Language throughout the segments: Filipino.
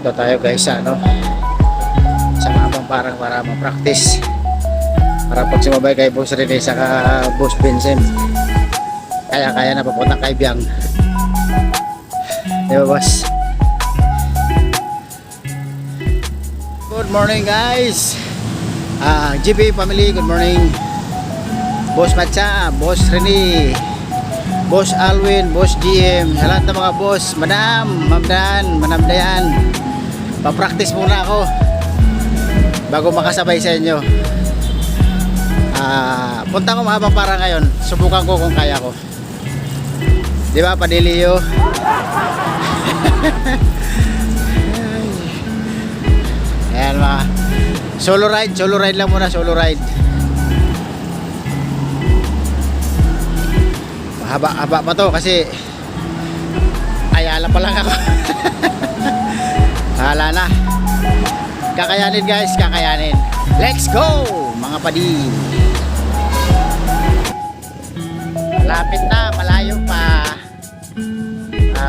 Punta tayo guys sa ano, sa Mahabang Parang para ma-practice. Para pag sumabay kay Boss Rene saka Boss Vincent, kaya na papunta kay Biang. Di ba boss? Good morning guys. GB family, good morning. Boss Matcha, Boss Rene, Boss Alwin, Boss GM, sa lahat ng mga boss, Madam, Mamdan, Manamdayan. Pa-practice muna ako bago makasabay sa inyo. Punta ko Mahabang Parang ngayon. Subukan ko kung kaya ko. Di ba, Padilio? Ayan mga solo ride lang muna, solo ride. Haba pa to kasi ayala pa lang ako. Hala na. Kakayanin guys, kakayanin. Let's go mga padi. Lapit na, malayo pa.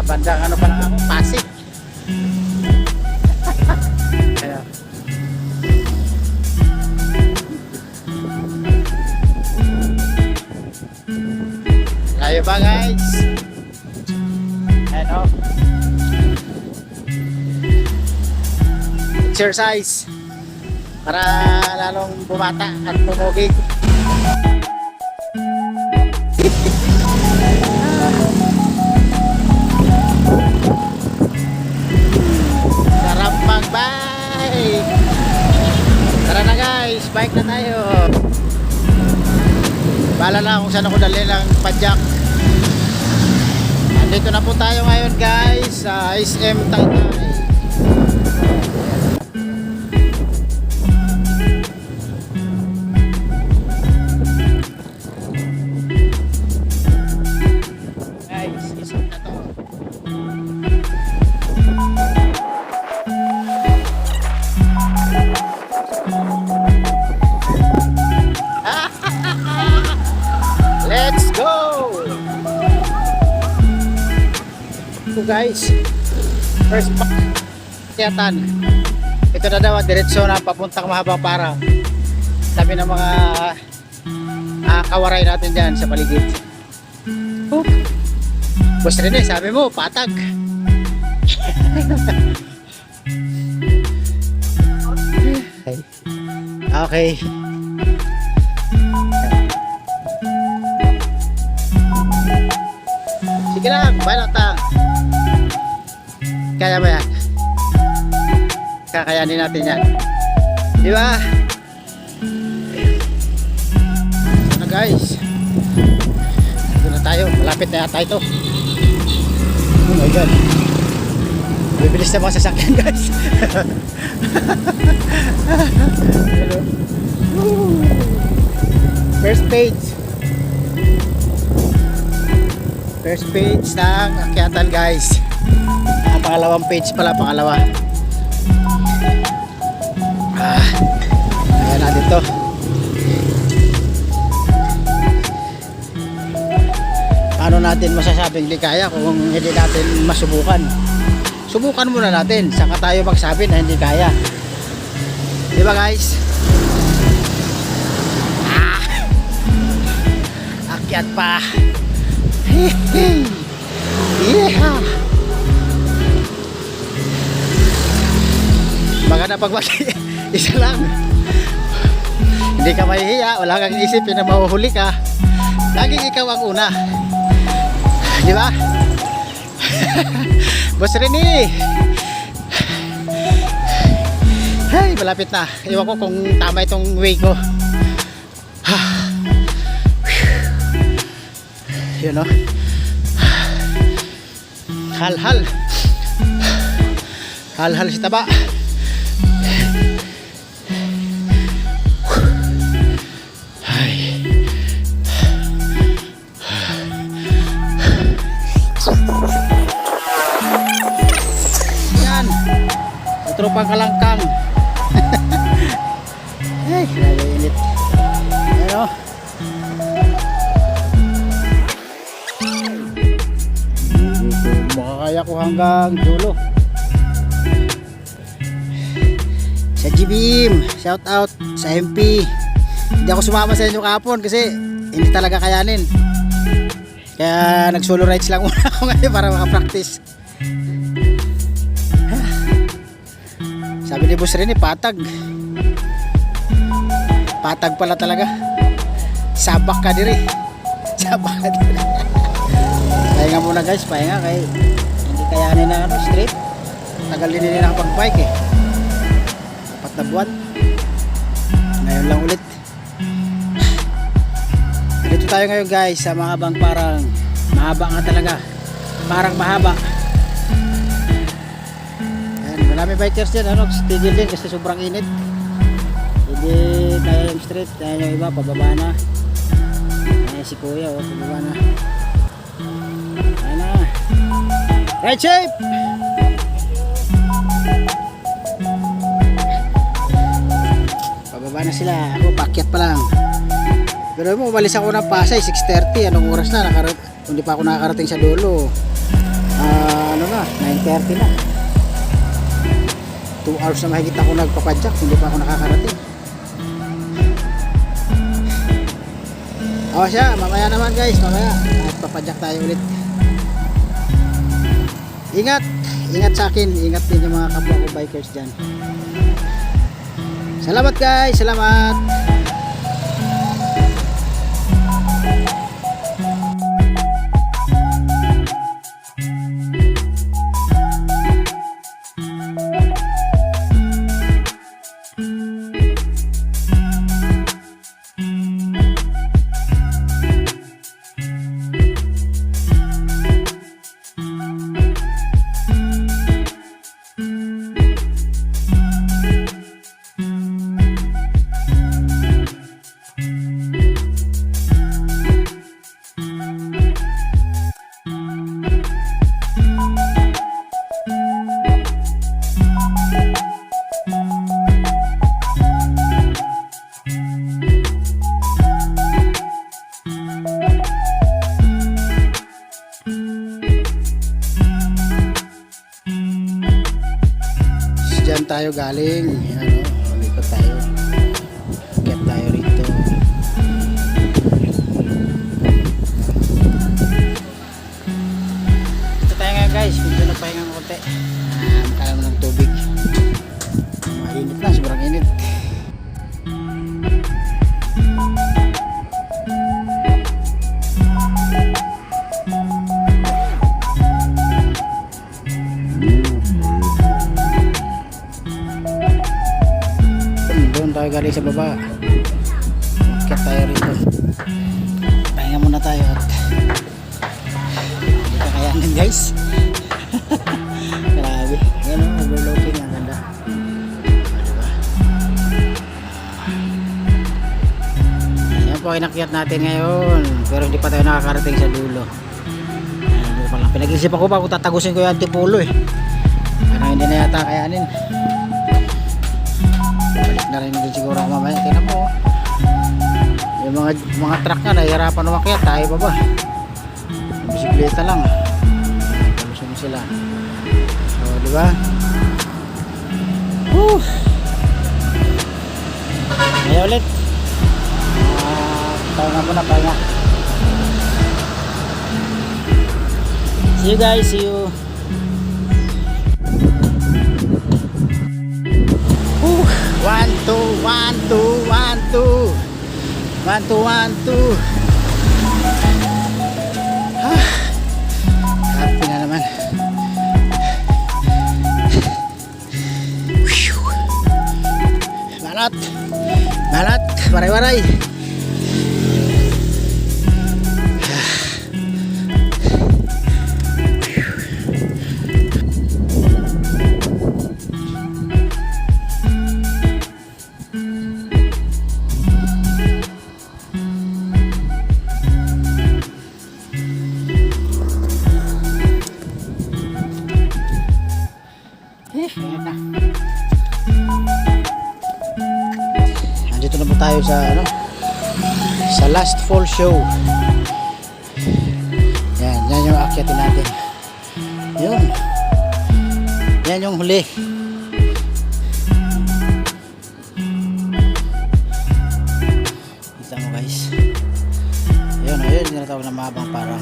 Bandang ano pa lang ako, Pasig. Layo ba guys? Ano? Exercise para lalong bumata at pumugig. Sarap mag-bike. Tara na guys, bike na tayo. Bahala na kung saan ako dalhin ang padjak. Andito na po tayo ngayon guys sa SM Taytay. Guys, isip na to. Let's go! So guys, first pakyatan. Ito na daw, diretso na papuntang Mahabang Parang. Sabi ng mga kawaray natin dyan sa paligid. Boss Rene, sabi mo, patag. Okay. Sige lang, balata. Kaya ba yan? Kakayanin natin yan. Di ba? Ano guys? Ito na tayo. Malapit na yata ito. Oh my god. Bibilis na mga sasakyan guys. First page. First page ng akyatan guys. Ang pangalawang page pala, pangalawa. Ayan na dito. Paano natin masasabing di kaya kung hindi natin masubukan? Subukan muna natin, saka tayo magsabi na hindi kaya. Di ba guys? Akyat pa. Yeah. Baka napagmali. Isa lang. Hindi ka mahihiya, wala kang isipin na mahuhuli ka. Laging ikaw ang una. Di ba? Boss Rene. Hey, malapit na. Iwan ko kung tama itong way ko. Yun o. Hal-hal. Hal-hal si taba. Yan. Tropang kalangkang. Ay, grabe init. Ayan o. Makakaya ko hanggang dulo. GBM, shout out sa MP. Hindi ako sumama sa inyo kahapon kasi hindi talaga kayanin. Kaya nag solo rides lang muna ako ngayon para makapractice. Sabi ni Boss Rene, patag. Patag pala talaga. Sabak ka diri. Sabak ka diri. Pahinga muna guys, pahinga kay hindi kayanin na ano, straight. Tagal din nila nakapag-bike eh. 4 na buwan. Ngayon lang ulit. Dito tayo ngayon guys sa mga bang parang mahaba nga talaga. Parang mahaba. Ayan, marami bikers dyan, ano, tigil din kasi sobrang init. Hindi kaya yung straight, kaya yung iba pababa na. Kaya si kuya, oh, pababa na. Ayan na. Right shape! Pababa na sila, ako pakyat pa lang. Pero mo, umalis ako ng Pasay 6:30. Anong oras na? Hindi pa ako nakakarating sa dulo. Ano na? 9:30 na. 2 hours na mahigit ako nagpapadyak. Hindi pa ako nakakarating. O siya, mamaya naman guys. Mamaya, nagpapadyak tayo ulit. Ingat. Ingat sa akin. Ingat din yung mga kapwa ko bikers dyan. Salamat guys. Salamat. Diyan tayo galing. Ano, ulikot tayo. Get tayo rito. Ito tayo nga guys. Medyo nagpahinga ng konti. Makala mo ng tubig. Mainit na. Sobrang init. Tayo galing sa baba. Bakit tayo rito? Pahinga muna tayo at hindi kakayanin guys. Grabe. Yan o, overlooking. Ang ganda. Diba? Yan po inakyat natin ngayon. Pero hindi pa tayo nakakarating sa dulo. Pinag-isipan ko pa kung tatagusin ko yung antipolo eh. Parang hindi na yata kayanin. Balik na rin din siguro ako mamaya. Tingnan mo, yung mga truck na nahihirapan umakyat, tayo pa ba? Bisikleta lang. Talusin mo sila. So, diba? Woo! Ngayon ulit. Pahinga muna, pahinga. See you guys, see you. 1, 2, 1, 2, 1, 2. 1, 2, 1, 2. Happy na naman. Banat. Banat. Waray-waray. Andito na po tayo sa sa last fall show. Yan yung akyatin natin. Yan yung huli. tinatawag na mabang parang.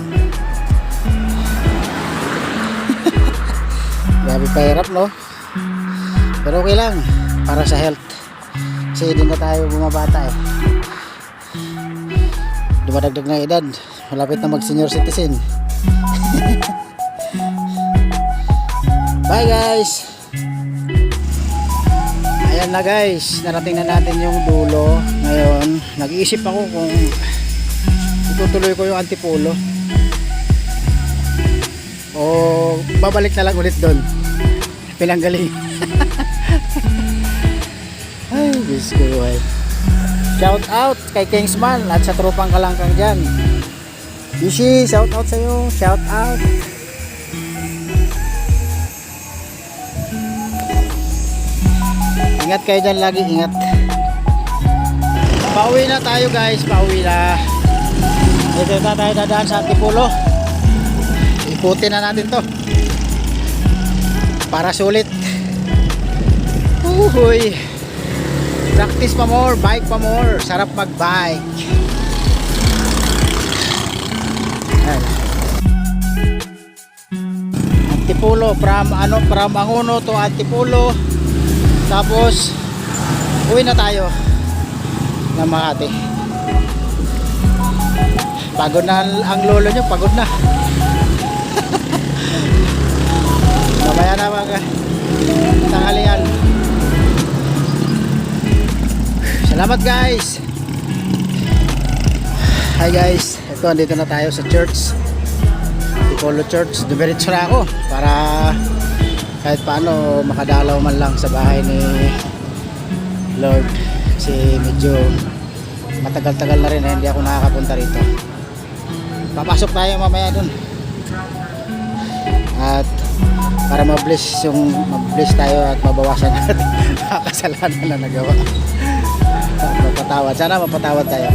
Grabe pahirap, no? Pero okay lang para sa health. Kasi hindi na tayo bumabata eh. Dumadagdag na edad. Malapit na mag senior citizen. Bye guys. Ayan na guys, narating na natin yung dulo. Ngayon, nag-iisip ako kung itutuloy ko yung Antipolo o babalik na lang ulit doon. Pinanggaling. Ay, Diyos ko ay. Shout out kay Kingsman at sa tropang kalangkang dyan. Ishi, shout out sa'yo. Shout out. Ingat kayo dyan lagi, ingat. Pauwi na tayo guys, pauwi na. Dito na tayo dadaan sa Antipolo. Ikutin na natin to para sulit. Uhuy. Practice pa more, bike pa more. Sarap mag bike. Antipolo from Angono to Antipolo. Tapos uwi na tayo ng Makati. Pagod na ang lolo nyo, pagod na. Mamaya na mga tanghalian. Salamat guys. Hi guys, ito andito na tayo sa church, Antipolo Church. Dumiretso na ako para kahit paano makadalaw man lang sa bahay ni Lord, kasi medyo matagal-tagal na rin hindi ako nakakapunta rito. Papasok tayo mamaya dun at para mabless tayo at mabawasan natin kasalanan na nagawa. Mapatawad, sana mapatawad tayo.